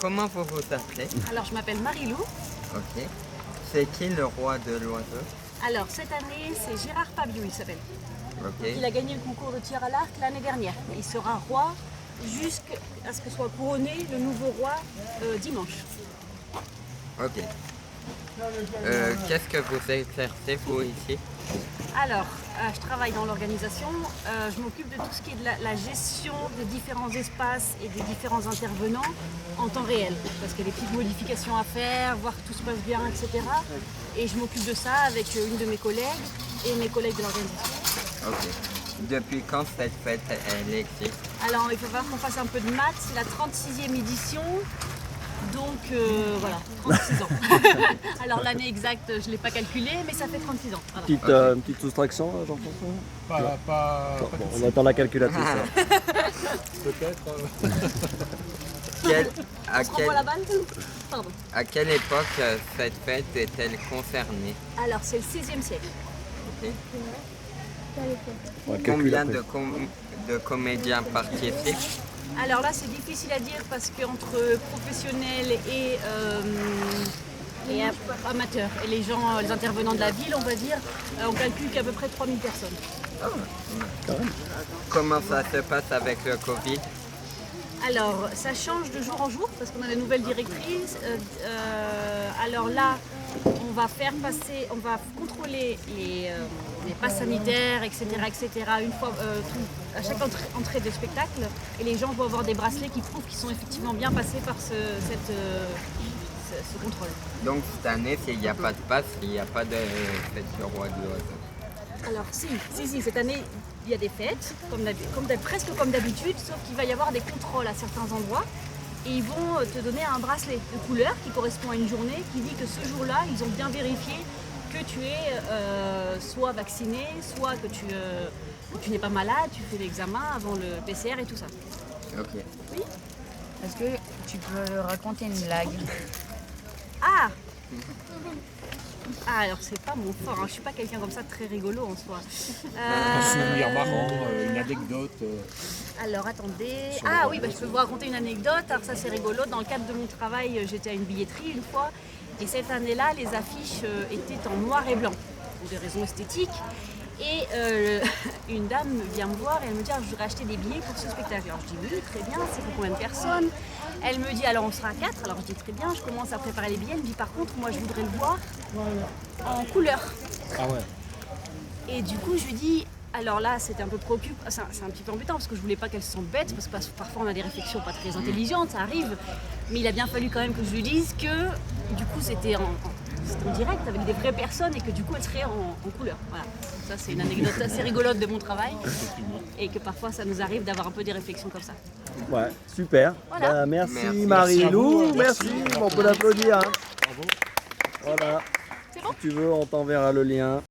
Comment vous vous appelez? Alors, je m'appelle Marilou. Ok. C'est qui le roi de l'oiseau? Alors, cette année, c'est Gérard Pabiou, il s'appelle. Ok. Il a gagné le concours de tir à l'arc l'année dernière. Il sera roi jusqu'à ce que soit couronné le nouveau roi dimanche. Ok. Qu'est-ce que vous exercez vous ici? Alors, je travaille dans l'organisation. Je m'occupe de tout ce qui est de la gestion des différents espaces et des différents intervenants en temps réel. Parce qu'il y a des petites modifications à faire, voir que tout se passe bien, etc. Et je m'occupe de ça avec une de mes collègues et mes collègues de l'organisation. Ok. Depuis quand cette fête elle existe? Alors, il faut voir qu'on fasse un peu de maths. C'est la 36e édition. Donc voilà, 36 ans. Alors l'année exacte, je ne l'ai pas calculée, mais ça fait 36 ans. Voilà. Une petite soustraction, Jean-François? Pas Bon, on attend la calculatrice. peut-être. À On se renvoie la balle? Pardon. à quelle époque cette fête est-elle concernée? Alors c'est le 16e siècle. Ok. On va le calculer Combien après. de comédiens participent? Alors là c'est difficile à dire parce qu'entre professionnels et amateurs et les gens, les intervenants de la ville, on va dire, on calcule qu'à peu près 3000 personnes. Comment ça se passe avec le Covid? Alors, ça change de jour en jour parce qu'on a des nouvelles directrices. Alors là, on va contrôler les passes sanitaires, etc., une fois à chaque entrée de spectacle. Et les gens vont avoir des bracelets qui prouvent qu'ils sont effectivement bien passés par ce contrôle. Donc cette année, s'il n'y a pas de passe, il n'y a pas de fête du roi de l'oiseau. Alors si, cette année, il y a des fêtes, presque comme d'habitude, sauf qu'il va y avoir des contrôles à certains endroits. Et ils vont te donner un bracelet de couleur qui correspond à une journée, qui dit que ce jour-là, ils ont bien vérifié que tu es soit vacciné, soit que tu n'es pas malade, tu fais l'examen avant le PCR et tout ça. Ok. Oui. Est-ce que tu peux raconter une blague? Ah alors c'est pas mon fort, hein. Je suis pas quelqu'un comme ça de très rigolo en soi. Un souvenir marrant, une anecdote. Alors attendez. Ah oui, je peux vous raconter une anecdote. Alors ça c'est rigolo. Dans le cadre de mon travail, j'étais à une billetterie une fois. Et cette année-là, les affiches étaient en noir et blanc, pour des raisons esthétiques. Et une dame vient me voir et elle me dit je voudrais acheter des billets pour ce spectacle. Alors je dis oui, très bien, c'est pour combien de personnes? Elle me dit alors on sera 4. Alors je dis très bien, je commence à préparer les billets. Elle me dit par contre moi je voudrais le voir en couleur. Ah ouais. Et du coup je lui dis alors là c'était un peu préoccupant, c'est un petit peu embêtant parce que je voulais pas qu'elle se sente bête parce que parfois on a des réflexions pas très intelligentes, ça arrive. Mais il a bien fallu quand même que je lui dise que du coup c'était en direct avec des vraies personnes et que du coup elle serait en couleur. Voilà. Ça c'est une anecdote assez rigolote de mon travail et que parfois ça nous arrive d'avoir un peu des réflexions comme ça. Ouais, super. Voilà. Bah, merci Merci. Marilou, Merci merci. à vous. On peut l'applaudir. Hein. Bravo. Voilà. C'est bon? Si tu veux, on t'enverra le lien.